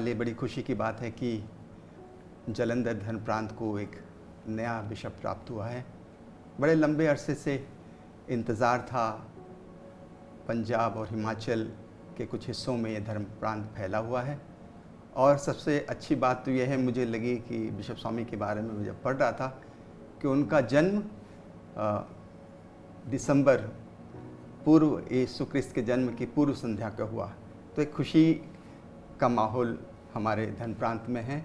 हमारे लिए बड़ी खुशी की बात है कि जालंधर धर्म प्रांत को एक नया बिशप प्राप्त हुआ है। बड़े लंबे अरसे से इंतज़ार था। पंजाब और हिमाचल के कुछ हिस्सों में ये धर्म प्रांत फैला हुआ है और सबसे अच्छी बात तो यह है मुझे लगी कि बिशप स्वामी के बारे में मैं जब पढ़ रहा था कि उनका जन्म दिसंबर पूर्व यीशु क्रिस्त के जन्म की पूर्व संध्या का हुआ। तो एक खुशी का माहौल हमारे धर्म प्रांत में है।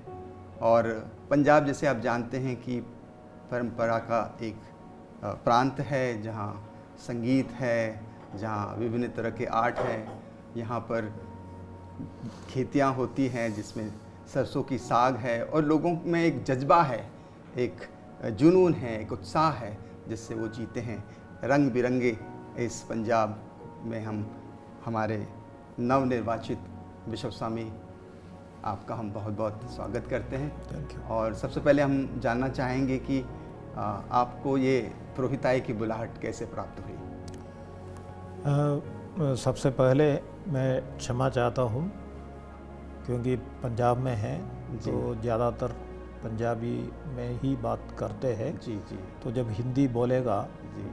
और पंजाब जैसे आप जानते हैं कि परंपरा का एक प्रांत है, जहाँ संगीत है, जहाँ विभिन्न तरह के आर्ट हैं। यहाँ पर खेतियाँ होती हैं जिसमें सरसों की साग है और लोगों में एक जज्बा है, एक जुनून है, एक उत्साह है जिससे वो जीते हैं। रंग बिरंगे इस पंजाब में हम हमारे नवनिर्वाचित बिशप स्वामी आपका हम बहुत बहुत स्वागत करते हैं। Thank you. और सबसे पहले हम जानना चाहेंगे कि आपको ये पुरोहिताई की बुलाहट कैसे प्राप्त हुई? सबसे पहले मैं क्षमा चाहता हूँ क्योंकि पंजाब में हैं तो ज़्यादातर पंजाबी में ही बात करते हैं। जी जी। तो जब हिंदी बोलेगा जी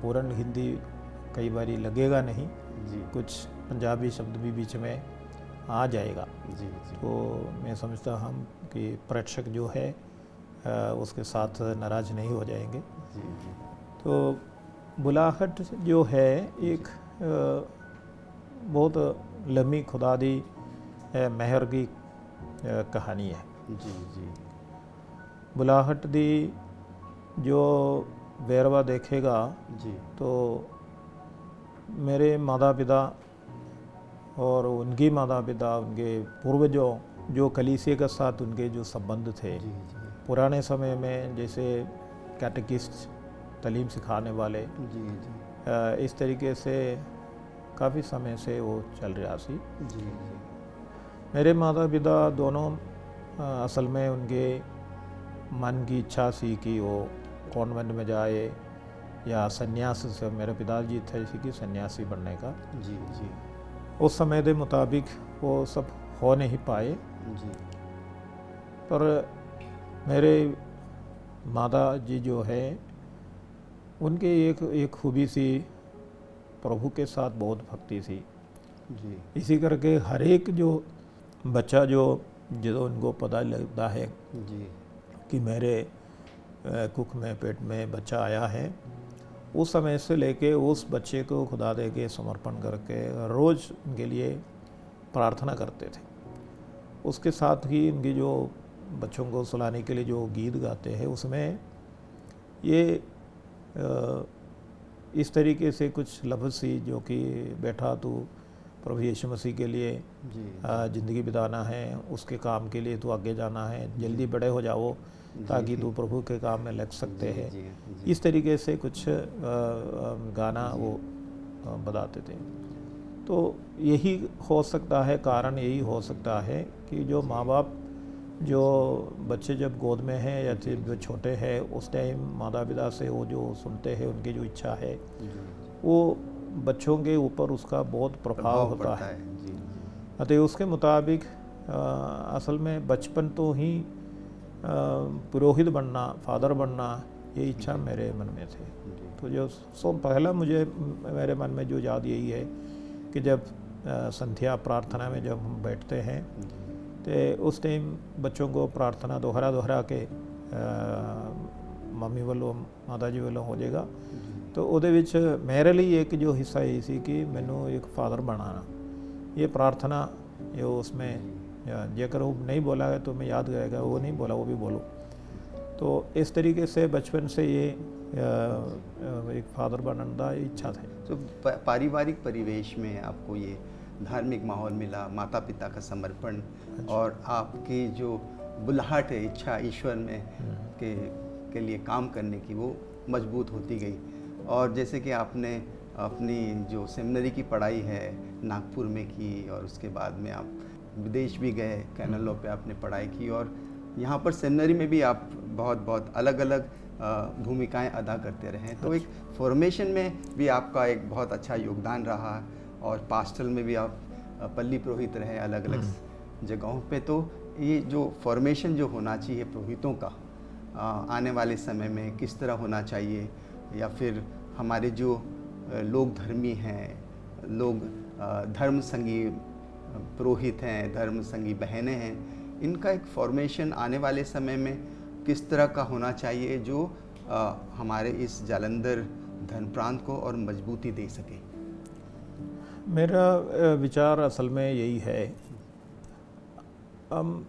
पूर्ण हिंदी कई बारी लगेगा नहीं, जी कुछ पंजाबी शब्द भी बीच में आ जाएगा। जी जी। तो मैं समझता हूँ कि प्रेक्षक जो है उसके साथ नाराज़ नहीं हो जाएंगे। जी जी। तो बुलाहट जो है एक बहुत लम्बी खुदादी मेहर की कहानी है। जी जी। बुलाहट दी जो वेरवा देखेगा जी तो मेरे माता पिता और उनकी माता पिता, उनके पूर्वजों जो कलीसिया के साथ उनके जो संबंध थे, जी जी। पुराने समय में जैसे कैटेकिस्ट तालीम सिखाने वाले, जी जी। इस तरीके से काफ़ी समय से वो चल रहा सी। जी जी। मेरे माता पिता दोनों असल में उनके मन की इच्छा सी कि वो कॉन्वेंट में जाए या सन्यास से, मेरे पिताजी थे इसी की सन्यासी बनने का। जी जी। उस समय के मुताबिक वो सब हो नहीं पाए। जी। पर मेरे माता जी जो है उनके एक खूबी सी प्रभु के साथ बहुत भक्ति थी। जी इसी करके हर एक जो बच्चा जो उनको पता लगता है जी। कि मेरे कुख में पेट में बच्चा आया है, उस समय से लेके उस बच्चे को खुदा दे के समर्पण करके रोज़ उनके लिए प्रार्थना करते थे। उसके साथ ही उनकी जो बच्चों को सुलाने के लिए जो गीत गाते हैं उसमें ये इस तरीके से कुछ लफ्ज़ सी जो कि बेटा तू प्रभु यीशु मसीह के लिए ज़िंदगी बिताना है, उसके काम के लिए तू आगे जाना है, जल्दी बड़े हो जाओ ताकि तू प्रभु के काम में लग सकते हैं। इस तरीके से कुछ गाना वो बताते थे। तो यही हो सकता है, कारण यही हो सकता है कि जो माँ बाप जो बच्चे जब गोद में हैं या जब छोटे हैं उस टाइम माता पिता से वो जो सुनते हैं, उनकी जो इच्छा है वो बच्चों के ऊपर उसका बहुत प्रभाव होता है। अतः उसके मुताबिक असल में बचपन तो ही पुरोहित बनना, फादर बनना, ये इच्छा मेरे मन में थे। तो जो पहला मुझे मेरे मन में जो याद यही है कि जब संध्या प्रार्थना में जब हम बैठते हैं तो उस टाइम बच्चों को प्रार्थना दोहरा के मम्मी वालों माता जी वालों हो जाएगा। तो ਉਹਦੇ ਵਿੱਚ मेरे लिए एक जो हिस्सा ये सी कि मैनू एक फादर बनाना, ये प्रार्थना ये उसमें जेकर वो नहीं बोला है तो मैं याद रहेगा, वो नहीं बोला वो भी बोलो। तो इस तरीके से बचपन से ये एक फादर बनने का इच्छा था। तो पारिवारिक परिवेश में आपको ये धार्मिक माहौल मिला, माता पिता का समर्पण और आपकी जो बुलाहट है, इच्छा ईश्वर में के लिए काम करने की, वो मजबूत होती गई। और जैसे कि आपने अपनी जो सेमिनरी की पढ़ाई है नागपुर में की और उसके बाद में आप विदेश भी गए, कैनल लॉ पे आपने पढ़ाई की और यहाँ पर सेमिनरी में भी आप बहुत अलग अलग भूमिकाएं अदा करते रहे। तो एक फॉर्मेशन में भी आपका एक बहुत अच्छा योगदान रहा और पास्टल में भी आप पल्ली पुरोहित रहे अलग अलग जगहों पे तो ये जो फॉर्मेशन जो होना चाहिए पुरोहितों का आने वाले समय में किस तरह होना चाहिए, या फिर हमारे जो लोग धर्मी हैं, लोग धर्म संगी पुरोहित हैं, धर्म संगी बहनें हैं, इनका एक फॉर्मेशन आने वाले समय में किस तरह का होना चाहिए जो हमारे इस जालंधर धर्म प्रांत को और मजबूती दे सके। मेरा विचार असल में यही है, हम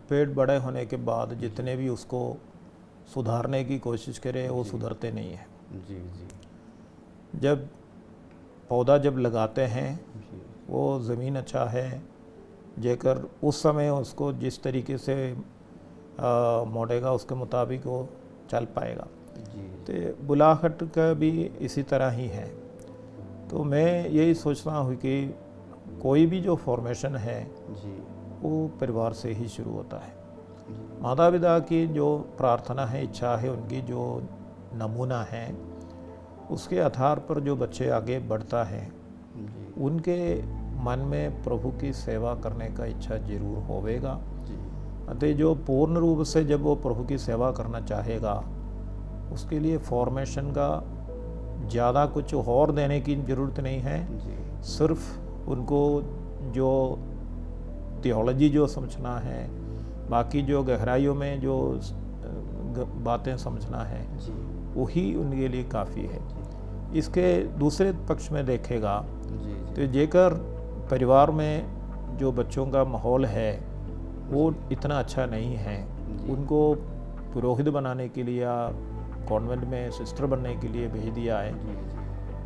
पेट बड़े होने के बाद जितने भी उसको सुधारने की कोशिश करें वो सुधरते नहीं है। जी जी। जब पौधा जब लगाते हैं वो ज़मीन अच्छा है जेकर उस समय उसको जिस तरीके से मोड़ेगा उसके मुताबिक वो चल पाएगा। तो बुलाहट का भी इसी तरह ही है। तो मैं यही सोचता हूँ कि कोई भी जो फॉर्मेशन है वो परिवार से ही शुरू होता है। माता पिता की जो प्रार्थना है, इच्छा है, उनकी जो नमूना है, उसके आधार पर जो बच्चे आगे बढ़ता है उनके मन में प्रभु की सेवा करने का इच्छा जरूर होवेगा। अतः जो पूर्ण रूप से जब वो प्रभु की सेवा करना चाहेगा उसके लिए फॉर्मेशन का ज़्यादा कुछ और देने की ज़रूरत नहीं है। सिर्फ उनको जो थियोलॉजी जो समझना है, बाकी जो गहराइयों में जो बातें समझना है, वही उनके लिए काफ़ी है। इसके दूसरे पक्ष में देखेगा तो जेकर परिवार में जो बच्चों का माहौल है वो इतना अच्छा नहीं है, उनको पुरोहित बनाने के लिए या कॉन्वेंट में सिस्टर बनने के लिए भेज दिया है,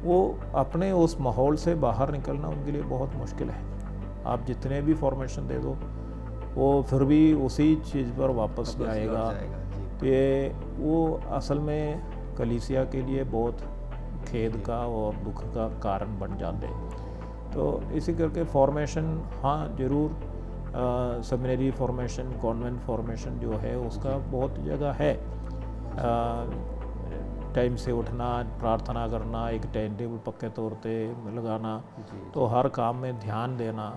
वो अपने उस माहौल से बाहर निकलना उनके लिए बहुत मुश्किल है। आप जितने भी फॉर्मेशन दे दो वो फिर भी उसी चीज़ पर वापस जाएगा। तो वो असल में कलीसिया के लिए बहुत खेद का और दुख का कारण बन जाते हैं। तो इसी करके फॉर्मेशन हाँ ज़रूर, सेमिनरी फॉर्मेशन, कॉन्वेंट फॉर्मेशन जो है उसका बहुत जगह है। टाइम से उठना, प्रार्थना करना, एक टाइम टेबल पक्के तौर पे लगाना, तो हर काम में ध्यान देना,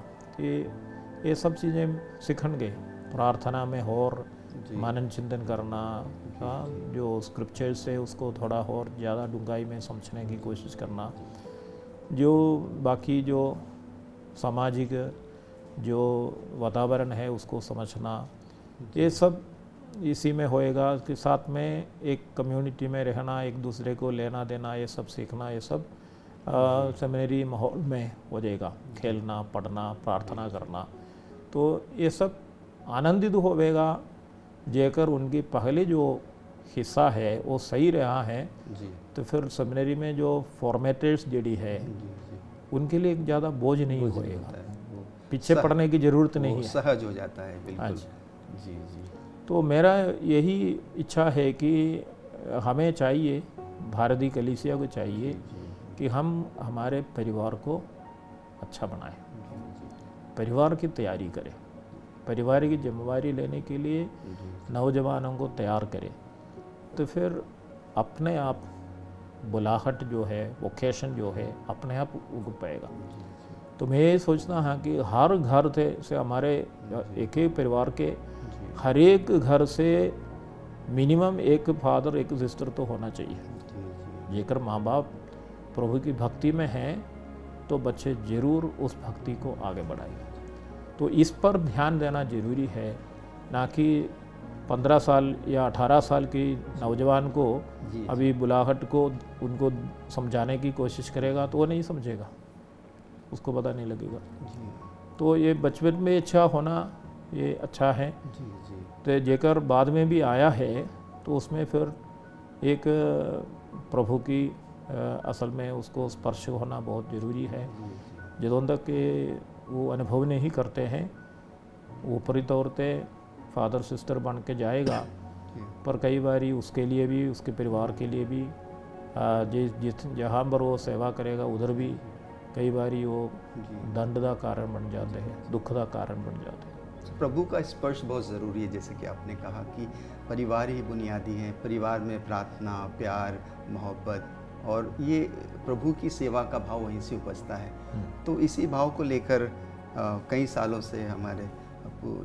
ये सब चीज़ें सीखणगे। प्रार्थना में और मनन चिंतन करना, जो स्क्रिप्चर्स है उसको थोड़ा और ज़्यादा डूंघाई में समझने की कोशिश करना, जो बाकी जो सामाजिक जो वातावरण है उसको समझना, ये सब इसी में होएगा। के साथ में एक कम्युनिटी में रहना, एक दूसरे को लेना देना, ये सब सीखना, ये सब सेमिनरी माहौल में हो जाएगा। खेलना, पढ़ना, प्रार्थना करना, तो ये सब आनंदित होवेगा जेकर उनकी पहले जो हिस्सा है वो सही रहा है। तो फिर सेमिनरी में जो फॉर्मेटर्स जड़ी है उनके लिए ज़्यादा बोझ नहीं होएगा, पीछे पड़ने की ज़रूरत नहीं है, सहज हो जाता है। बिल्कुल। जी जी। तो मेरा यही इच्छा है कि हमें चाहिए, भारतीय कलीसिया को चाहिए कि हम हमारे परिवार को अच्छा बनाएं, परिवार की तैयारी करें, परिवार की जिम्मेवारी लेने के लिए नौजवानों को तैयार करें। तो फिर अपने आप बुलाहट जो है, वोकेशन जो है, अपने आप उग पाएगा। तो मैं ये सोचता हाँ कि हर घर से हमारे एक ही परिवार के हर एक घर से मिनिमम एक फादर, एक सिस्टर तो होना चाहिए। जेकर माँ बाप प्रभु की भक्ति में हैं तो बच्चे ज़रूर उस भक्ति को आगे बढ़ाएंगे। तो इस पर ध्यान देना ज़रूरी है, ना कि 15 साल या 18 साल की नौजवान को अभी बुलाहट को उनको समझाने की कोशिश करेगा तो वो नहीं समझेगा, उसको पता नहीं लगेगा। तो ये बचपन में इच्छा होना ये अच्छा है। तो जेकर बाद में भी आया है तो उसमें फिर एक प्रभु की असल में उसको स्पर्श होना बहुत ज़रूरी है। ਜਦੋਂ तक वो अनुभव नहीं करते हैं, ऊपरी तौर पे फादर सिस्टर बन के जाएगा, पर कई बारी उसके लिए भी, उसके परिवार के लिए भी जिस जहाँ पर वो सेवा करेगा उधर भी कई बारी वो दंड का कारण बन जाते हैं, दुख का कारण बन जाते हैं। प्रभु का स्पर्श बहुत ज़रूरी है। जैसे कि आपने कहा कि परिवार ही बुनियादी है, परिवार में प्रार्थना, प्यार, मोहब्बत और ये प्रभु की सेवा का भाव वहीं से उपजता है। तो इसी भाव को लेकर कई सालों से हमारे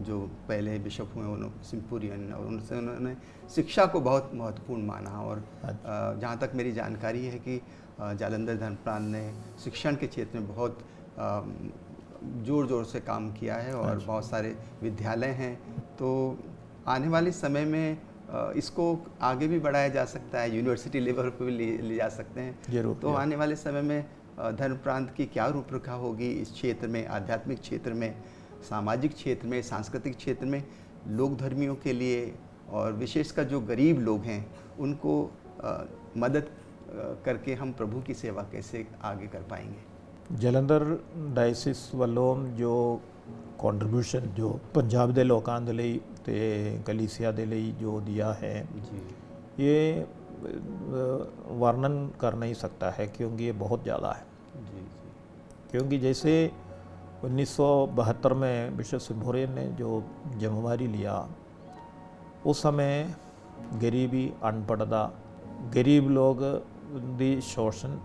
जो पहले बिशप हुए उन्होंने सिम्पूरियन, और उनसे उन्होंने शिक्षा को बहुत महत्वपूर्ण माना। और जहाँ तक मेरी जानकारी है कि जालंधर धर्मप्रांत ने शिक्षण के क्षेत्र में बहुत ज़ोर से काम किया है और बहुत सारे विद्यालय हैं। तो आने वाले समय में इसको आगे भी बढ़ाया जा सकता है, यूनिवर्सिटी लेवल पर भी ले जा सकते हैं। जरूर। तो आने वाले समय में धर्मप्रांत की क्या रूपरेखा होगी इस क्षेत्र में, आध्यात्मिक क्षेत्र में, सामाजिक क्षेत्र में, सांस्कृतिक क्षेत्र में, लोक धर्मियों के लिए और विशेषकर जो गरीब लोग हैं उनको मदद करके हम प्रभु की सेवा कैसे आगे कर पाएंगे। जलंधर डायसिस ਵੱਲੋਂ जो कंट्रीब्यूशन जो पंजाब ਦੇ ਲੋਕਾਂ ਦੇ ਲਈ ਤੇ कलीसिया ਦੇ ਲਈ जो दिया है जी, ये वर्णन कर नहीं सकता है, क्योंकि ये बहुत ज़्यादा है। जी, क्योंकि जैसे 1972 में बिशप सिम्पूरियन ने जो जिम्मेवारी लिया, उस समय गरीबी, अनपढ़ता, गरीब लोग दी शोषण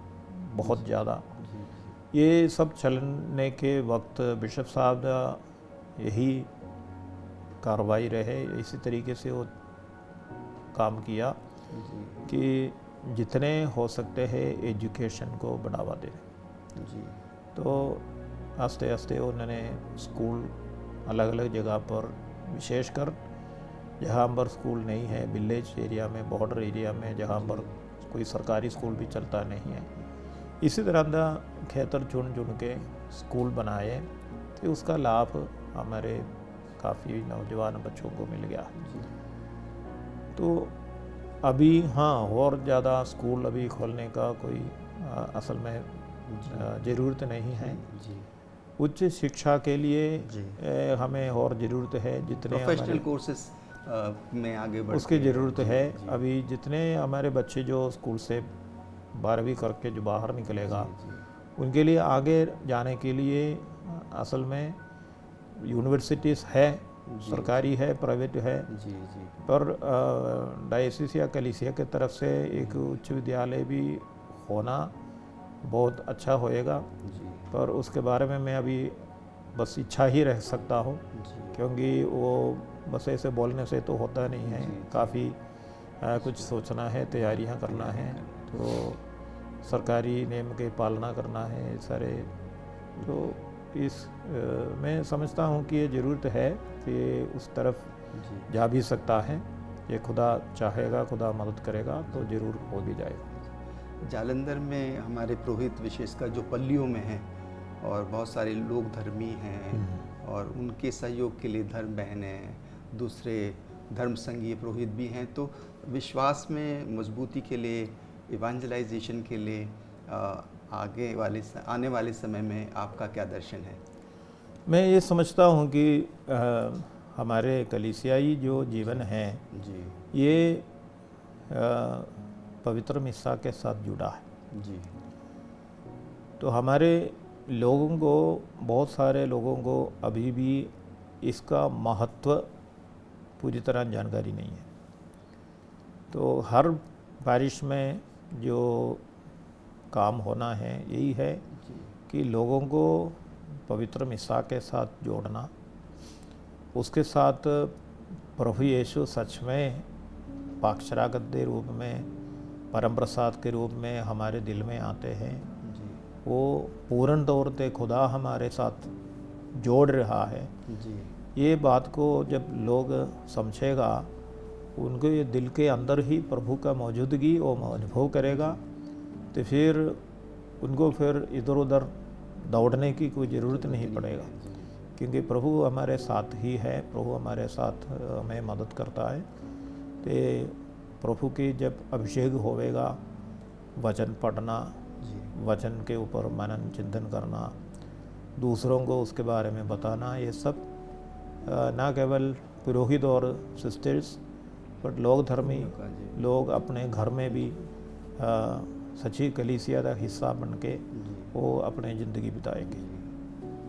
बहुत ज़्यादा, ये सब चलने के वक्त बिशप साहब का यही कार्रवाई रहे, इसी तरीके से वो काम किया कि जितने हो सकते हैं एजुकेशन को बढ़ावा दें। जी, तो आस्ते आस्ते उन्होंने स्कूल अलग अलग जगह पर, विशेषकर जहाँ पर स्कूल नहीं है, विलेज एरिया में, बॉर्डर एरिया में, जहाँ पर कोई सरकारी स्कूल भी चलता नहीं है, इसी तरह का खेतर चुन के स्कूल बनाए। तो उसका लाभ हमारे काफ़ी नौजवान बच्चों को मिल गया। तो अभी हाँ, और ज़्यादा स्कूल अभी खोलने का कोई असल में ज़रूरत नहीं है। जी, उच्च शिक्षा के लिए हमें और ज़रूरत है, जितने प्रोफेशनल कोर्सेस में आगे बढ़ उसकी ज़रूरत है। अभी जितने हमारे बच्चे जो स्कूल से 12वीं करके जो बाहर निकलेगा, उनके लिए आगे जाने के लिए असल में यूनिवर्सिटीज़ है, सरकारी है, प्राइवेट है, जी, जी, पर डायसिस या कलीसिया की तरफ से एक उच्च विद्यालय भी होना बहुत अच्छा होएगा। जी, पर उसके बारे में मैं अभी बस इच्छा ही रह सकता हूँ, क्योंकि वो बस ऐसे बोलने से तो होता नहीं है, काफ़ी कुछ सोचना है, तैयारियाँ करना है, तो सरकारी नियम की पालना करना है सारे। तो इस मैं समझता हूँ कि ये ज़रूरत है कि उस तरफ जा भी सकता है। ये खुदा चाहेगा, खुदा मदद करेगा तो ज़रूर हो भी जाएगा। जालंधर में हमारे पुरोहित विशेषकर जो पल्लियों में हैं और बहुत सारे लोग धर्मी हैं और उनके सहयोग के लिए धर्म बहनें, दूसरे धर्म संघीय पुरोहित भी हैं, तो विश्वास में मजबूती के लिए, इवेंजलाइजेशन के लिए आने वाले समय में आपका क्या दर्शन है? मैं ये समझता हूँ कि हमारे कलीसियाई जो जीवन है जी, ये पवित्र मिस्सा के साथ जुड़ा है। जी, तो हमारे लोगों को, बहुत सारे लोगों को अभी भी इसका महत्व पूरी तरह जानकारी नहीं है। तो हर बारिश में जो काम होना है यही है कि लोगों को पवित्र मिस्सा के साथ जोड़ना, उसके साथ प्रभु यीशु सच में पाकशरागत के रूप में, परम प्रसाद के रूप में हमारे दिल में आते हैं। वो पूर्ण तौर पे खुदा हमारे साथ जोड़ रहा है। जी, ये बात को जब लोग समझेगा, उनके दिल के अंदर ही प्रभु का मौजूदगी वो अनुभव करेगा, तो फिर उनको फिर इधर उधर दौड़ने की कोई ज़रूरत नहीं पड़ेगा, क्योंकि प्रभु हमारे साथ ही है, प्रभु हमारे साथ हमें मदद करता है। तो प्रभु की जब अभिषेक होवेगा, वचन पढ़ना, वचन के ऊपर मनन चिंतन करना, दूसरों को उसके बारे में बताना, ये सब ना केवल पुरोहित और सिस्टर्स बट लोग धर्मी लोग अपने घर में भी सच्ची कलीसिया का हिस्सा बन के वो अपने ज़िंदगी बिताएंगे।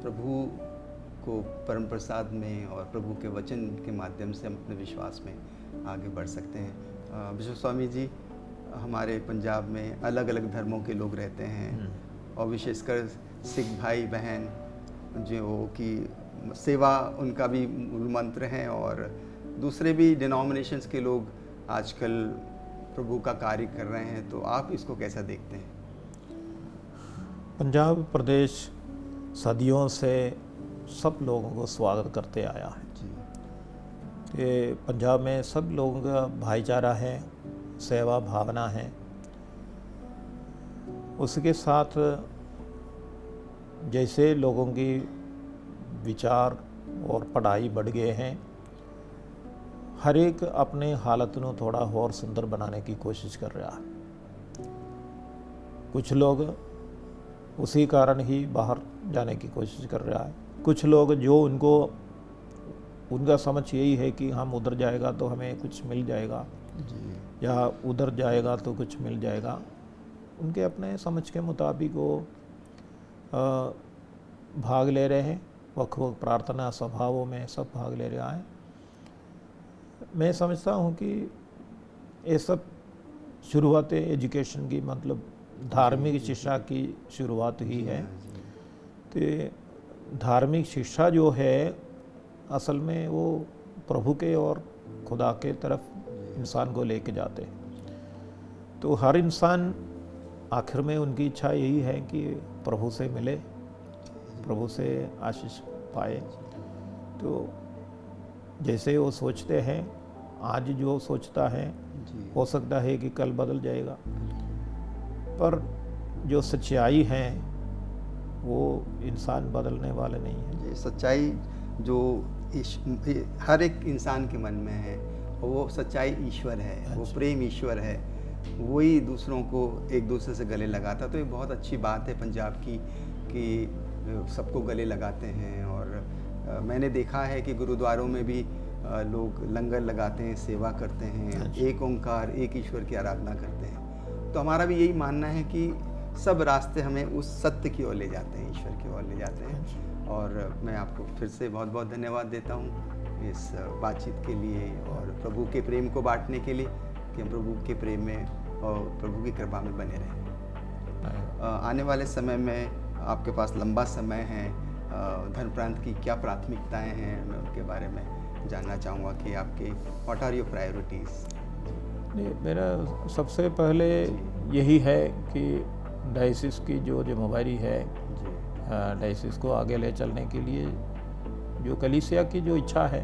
प्रभु को परम प्रसाद में और प्रभु के वचन के माध्यम से हम अपने विश्वास में आगे बढ़ सकते हैं। बिशप स्वामी जी, हमारे पंजाब में अलग अलग धर्मों के लोग रहते हैं और विशेषकर सिख भाई बहन जो कि सेवा उनका भी मूल मंत्र है, और दूसरे भी डिनोमिनेशंस के लोग आजकल प्रभु का कार्य कर रहे हैं, तो आप इसको कैसा देखते हैं? पंजाब प्रदेश सदियों से सब लोगों को स्वागत करते आया है जी कि पंजाब में सब लोगों का भाईचारा है, सेवा भावना है। उसके साथ जैसे लोगों की विचार और पढ़ाई बढ़ गए हैं, हर एक अपने हालत को थोड़ा और सुंदर बनाने की कोशिश कर रहा है। कुछ लोग उसी कारण ही बाहर जाने की कोशिश कर रहा है, कुछ लोग जो उनका समझ यही है कि हम उधर जाएगा तो हमें कुछ मिल जाएगा जी या उधर जाएगा तो कुछ मिल जाएगा। उनके अपने समझ के मुताबिक वो भाग ले रहे हैं, वक्फ प्रार्थना सभाओं में सब भाग ले रहा है। मैं समझता हूँ कि ये सब शुरुआत एजुकेशन की, मतलब धार्मिक शिक्षा की शुरुआत ही है। तो धार्मिक शिक्षा जो है असल में वो प्रभु के और खुदा के तरफ इंसान को लेके जाते हैं। तो हर इंसान आखिर में उनकी इच्छा यही है कि प्रभु से मिले, प्रभु से आशीष पाए। तो जैसे वो सोचते हैं, आज जो सोचता है हो सकता है कि कल बदल जाएगा, पर जो सच्चाई है वो इंसान बदलने वाले नहीं है। ये सच्चाई जो हर एक इंसान के मन में है, वो सच्चाई ईश्वर है, वो प्रेम ईश्वर है, वही दूसरों को एक दूसरे से गले लगाता। तो ये बहुत अच्छी बात है पंजाब की कि सबको गले लगाते हैं। और मैंने देखा है कि गुरुद्वारों में भी लोग लंगर लगाते हैं, सेवा करते हैं, एक ओंकार एक ईश्वर की आराधना करते हैं। तो हमारा भी यही मानना है कि सब रास्ते हमें उस सत्य की ओर ले जाते हैं, ईश्वर की ओर ले जाते हैं। और मैं आपको फिर से बहुत बहुत धन्यवाद देता हूँ इस बातचीत के लिए और प्रभु के प्रेम को बांटने के लिए, कि हम प्रभु के प्रेम में और प्रभु की कृपा में बने रहें। आने वाले समय में आपके पास लंबा समय है, धर्म प्रांत की क्या प्राथमिकताएं हैं, मैं उनके बारे में जानना चाहूँगा कि आपके व्हाट आर योर प्रायोरिटीज़? मेरा सबसे पहले यही है कि डायसिस की जो जिम्मेवारी है, डायसिस को आगे ले चलने के लिए जो कलीसिया की जो इच्छा है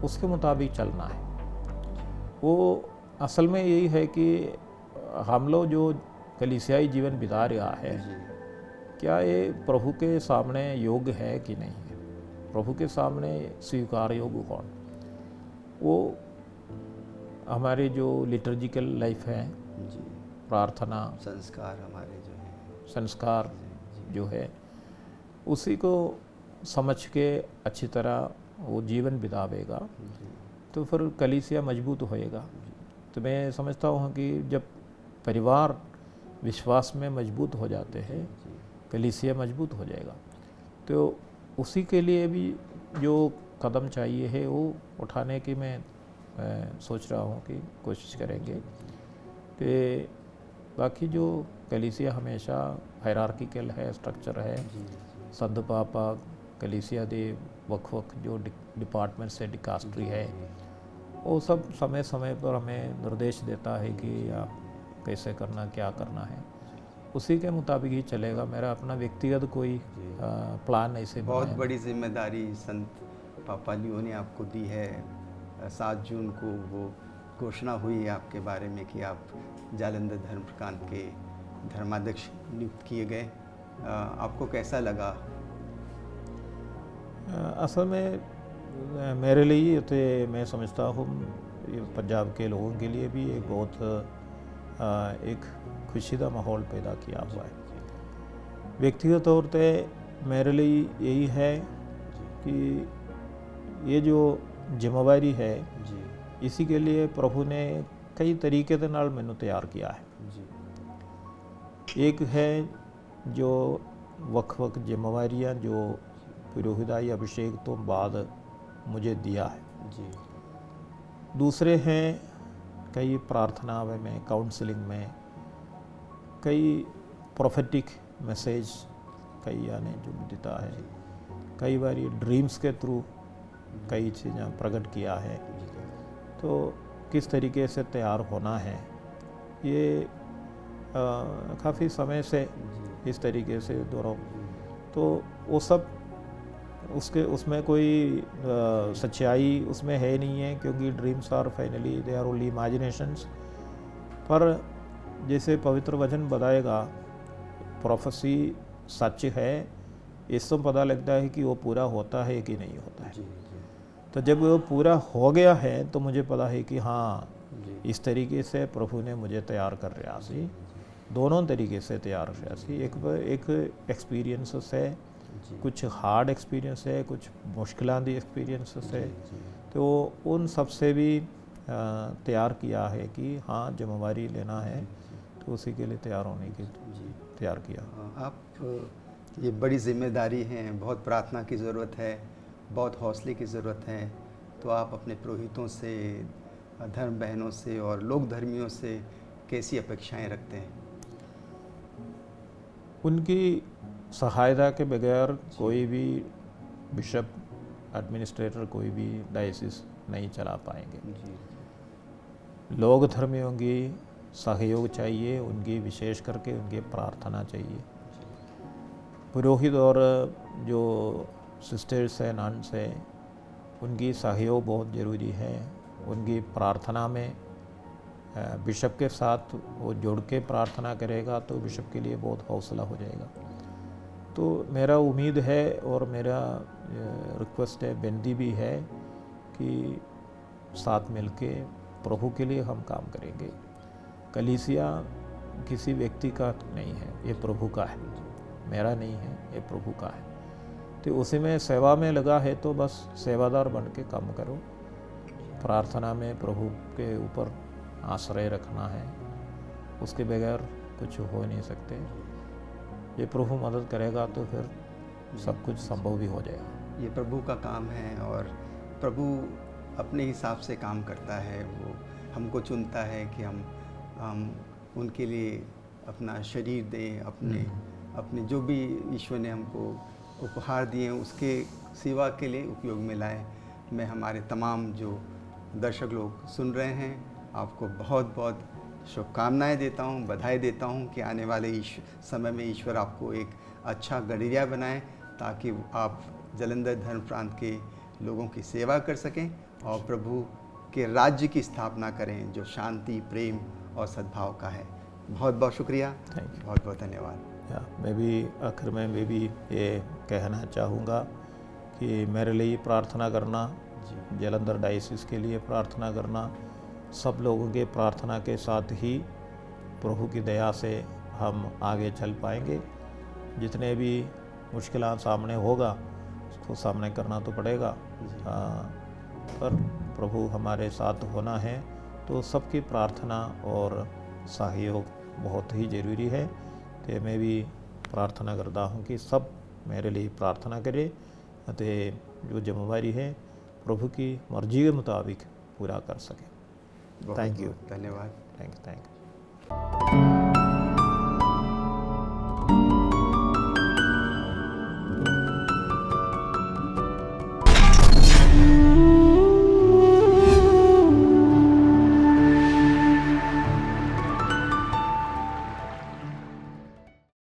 उसके मुताबिक चलना है। वो असल में यही है कि हम लोग जो कलीसियाई जीवन बिता रहा है, क्या ये प्रभु के सामने योग्य है कि नहीं है, प्रभु के सामने स्वीकार योग्य कौन। वो हमारे जो लिटर्जिकल लाइफ है, प्रार्थना, संस्कार हमारे जो हैं, संस्कार जो है, उसी को समझ के अच्छी तरह वो जीवन बितावेगा तो फिर कलीसिया मजबूत होएगा। तो मैं समझता हूँ कि जब परिवार विश्वास में मजबूत हो जाते हैं, कलीसिया मजबूत हो जाएगा। तो उसी के लिए भी जो कदम चाहिए है वो उठाने की मैं सोच रहा हूँ कि कोशिश करेंगे। कि बाकी जो कलीसिया हमेशा हायरार्किकल है, स्ट्रक्चर है, संत पापा कलीसिया दे वक्फ जो डिपार्टमेंट से डिकास्ट्री है, वो सब समय समय पर हमें निर्देश देता है कि आप कैसे करना, क्या करना है, उसी के मुताबिक ही चलेगा। मेरा अपना व्यक्तिगत कोई प्लान ऐसे बहुत बड़ी जिम्मेदारी संत पापा लियो ने आपको दी है। 7 जून को वो घोषणा हुई आपके बारे में कि आप जालंधर धर्म प्रांत के धर्माध्यक्ष नियुक्त किए गए। आपको कैसा लगा? असल में मेरे लिए तो मैं समझता हूँ पंजाब के लोगों के लिए भी एक बहुत एक खुशी का माहौल पैदा किया हुआ है। व्यक्तिगत तौर पे मेरे लिए यही है कि ये जो जिम्मेवारी है इसी के लिए प्रभु ने कई तरीके के नाल मैनू तैयार किया है। एक है जो वक्फ जिम्मेवारियाँ जो पुरोहिताई अभिषेक तो बाद मुझे दिया है। दूसरे हैं कई प्रार्थना में, काउंसलिंग में, कई प्रोफेटिक मैसेज कई आने जो देता है। कई बार ड्रीम्स के थ्रू कई चीज़ें प्रकट किया है। तो किस तरीके से तैयार होना है, ये काफ़ी समय से इस तरीके से दोनों, तो वो सब उसमें कोई सच्चाई उसमें है नहीं है, क्योंकि dreams are finally they are only imaginations. पर जैसे पवित्र वचन बताएगा, प्रोफेसी सच है, इससे पता लगता है कि वो पूरा होता है कि नहीं होता है। तो जब वो पूरा हो गया है तो मुझे पता है कि हाँ, इस तरीके से प्रभु ने मुझे तैयार कर रहा सी, दोनों तरीके से तैयार कर रहा सी। एक एक्सपीरियंस है, कुछ हार्ड एक्सपीरियंस है, कुछ मुश्किलां दी एक्सपीरियंस है, तो उन सब से भी तैयार किया है कि हाँ, जिम्मेवारी लेना है तो उसी के लिए तैयार होने के तैयार किया। आप ये बड़ी जिम्मेदारी है, बहुत प्रार्थना की ज़रूरत है, बहुत हौसले की ज़रूरत है। तो आप अपने पुरोहितों से, धर्म बहनों से और लोक धर्मियों से कैसी अपेक्षाएं रखते हैं? उनकी सहायता के बगैर कोई भी बिशप, एडमिनिस्ट्रेटर, कोई भी डायसिस नहीं चला पाएंगे। लोक धर्मियों की सहयोग चाहिए, उनकी विशेष करके उनकी प्रार्थना चाहिए। पुरोहित और जो सिस्टर्स हैं, नन्स हैं, उनकी सहयोग बहुत ज़रूरी है। उनकी प्रार्थना में बिशप के साथ वो जुड़ के प्रार्थना करेगा तो बिशप के लिए बहुत हौसला हो जाएगा। तो मेरा उम्मीद है और मेरा रिक्वेस्ट है, विनती भी है कि साथ मिलके प्रभु के लिए हम काम करेंगे। कलीसिया किसी व्यक्ति का नहीं है, ये प्रभु का है, मेरा नहीं है, ये प्रभु का है। तो उसी में सेवा में लगा है तो बस सेवादार बन के काम करो। प्रार्थना में प्रभु के ऊपर आश्रय रखना है, उसके बगैर कुछ हो नहीं सकते। ये प्रभु मदद करेगा तो फिर सब कुछ संभव भी हो जाएगा। ये प्रभु का काम है और प्रभु अपने हिसाब से काम करता है। वो हमको चुनता है कि हम उनके लिए अपना शरीर दें, अपने जो भी ईश्वर ने हमको उपहार दिए उसके सेवा के लिए उपयोग में लाएं। मैं हमारे तमाम जो दर्शक लोग सुन रहे हैं, आपको बहुत बहुत शुभकामनाएं देता हूं, बधाई देता हूं कि आने वाले समय में ईश्वर आपको एक अच्छा गडरिया बनाए, ताकि आप जालंधर धर्म प्रांत के लोगों की सेवा कर सकें और प्रभु के राज्य की स्थापना करें, जो शांति, प्रेम और सद्भाव का है। बहुत बहुत शुक्रिया, बहुत बहुत धन्यवाद। मैं भी आखिर में मैं भी ये कहना चाहूँगा कि मेरे लिए प्रार्थना करना, जालंधर डायसिस के लिए प्रार्थना करना, सब लोगों के प्रार्थना के साथ ही प्रभु की दया से हम आगे चल पाएंगे। जितने भी मुश्किलां सामने होगा उसको सामने करना तो पड़ेगा, पर प्रभु हमारे साथ होना है तो सबकी प्रार्थना और सहयोग बहुत ही ज़रूरी है। तो मैं भी प्रार्थना करता हूँ कि सब मेरे लिए प्रार्थना करें, तो जो जिम्मेवारी है प्रभु की मर्जी के मुताबिक पूरा कर सकें। थैंक यू, धन्यवाद। Thank you.